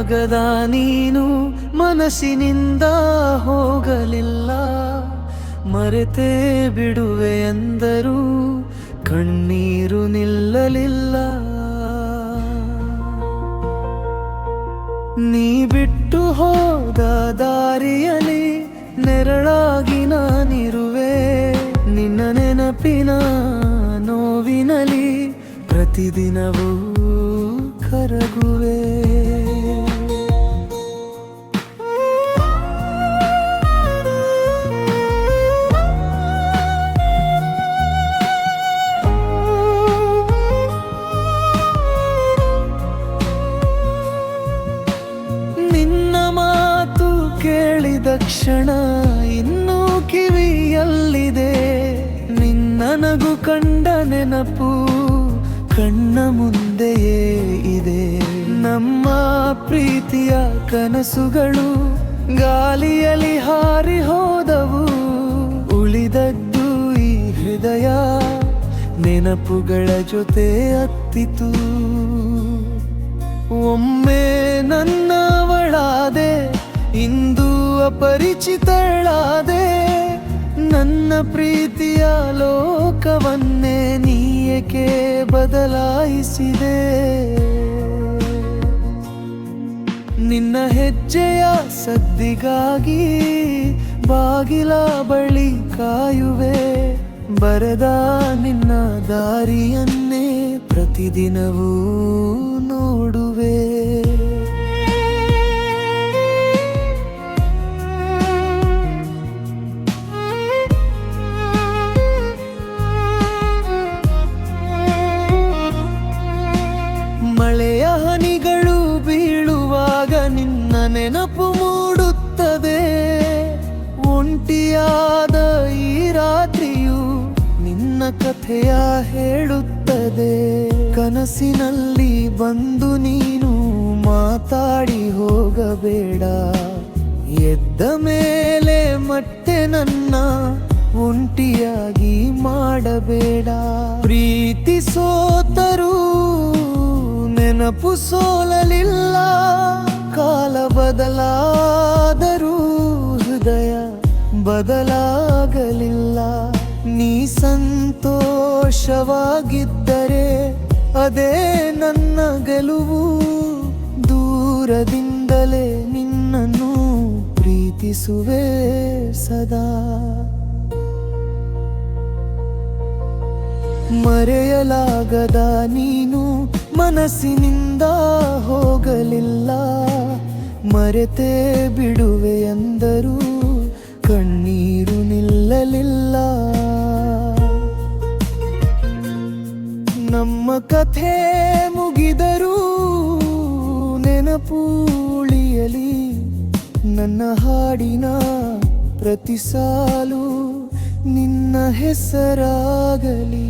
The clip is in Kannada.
ಮರೆಯಲಾಗದ ನೀನು ಮನಸ್ಸಿನಿಂದ ಹೋಗಲಿಲ್ಲ. ಮರೆತೇ ಬಿಡುವೆ ಎಂದರೂ ಕಣ್ಣೀರು ನಿಲ್ಲಲಿಲ್ಲ. ನೀ ಬಿಟ್ಟು ಹೋದ ದಾರಿಯಲ್ಲಿ ನೆರಳಾಗಿ ನಾನಿರುವೆ. ನಿನ್ನ ನೆನಪಿನ ನೋವಿನಲಿ ಪ್ರತಿದಿನವೂ ಕರಗುವೆ. ನಿನ್ನ ಮಾತು ಕೇಳಿದ ಕ್ಷಣ ಇನ್ನೂ ಕಿವಿಯಲ್ಲಿದೆ. ನಿನ್ನ ನಗು ಕಂಡ ನೆನಪು ಕಣ್ಣ ಮುಂದೆಯೇ ಇದೆ. ನಮ್ಮ ಪ್ರೀತಿಯ ಕನಸುಗಳು ಗಾಳಿಯಲ್ಲಿ ಹಾರಿ ಹೋದವು. ಉಳಿದದ್ದು ಈ ಹೃದಯ ನೆನಪುಗಳ ಜೊತೆ ಅತ್ತಿತು. ಒಮ್ಮೆ ನನ್ನವಳಾದೆ, ಇಂದು ಅಪರಿಚಿತಳಾದೆ. ನನ್ನ ಪ್ರೀತಿಯ ಲೋಕವನ್ನೇ ನೀಯೇಕೆ ಬದಲಾಯಿಸಿದೆ. ನಿನ್ನ ಹೆಜ್ಜೆಯ ಸದ್ದಿಗಾಗಿ ಬಾಗಿಲ ಬಳಿ ಕಾಯುವೆ. ಬರೆದ ನಿನ್ನ ದಾರಿಯನ್ನೇ ಪ್ರತಿದಿನವೂ ನೋಡುವೆ. ಮಳೆಯ ಹನಿಗಳು ಬೀಳುವಾಗ ನಿನ್ನ ನೆನಪು ಮೂಡುತ್ತದೆ. ಒಂಟಿಯಾದ ಈ ರಾತ್ರಿಯು ನಿನ್ನ ಕಥೆಯ ಹೇಳುತ್ತದೆ. ಕನಸಿನಲ್ಲಿ ಬಂದು ನೀನು ಮಾತಾಡಿ ಹೋಗಬೇಡ. ಎದ್ದ ಮೇಲೆ ಮತ್ತೆ ನನ್ನ ಒಂಟಿಯಾಗಿ ಮಾಡಬೇಡ. ಪ್ರೀತಿ ಸೋತರೂ ನೆನಪು ಸೋಲಲಿಲ್ಲ. ಕಾಲ ಬದಲಾದರೂ ಹೃದಯ ಬದಲಾಗಲಿಲ್ಲ. ನೀ ಸಂತೋಷವಾಗಿದ್ದರೆ ಅದೇ ನನ್ನ ಗೆಲುವು. ದೂರದಿಂದಲೇ ನಿನ್ನನ್ನು ಪ್ರೀತಿಸುವೆ ಸದಾ. ಮರೆಯಲಾಗದ ನೀನು ಮನಸ್ಸಿನಿಂದ ಹೋಗಲಿಲ್ಲ. ಮರೆತೇ ಬಿಡುವೆ ಎಂದರೂ ಕಣ್ಣೀರು ನಿಲ್ಲಲಿಲ್ಲ. ನಮ್ಮ ಕಥೆ ಮುಗಿದರೂ ನೆನಪು ಉಳಿಯಲಿ. ನನ್ನ ಹಾಡಿನ ಪ್ರತಿ ಸಾಲು ನಿನ್ನ ಹೆಸರಾಗಲಿ.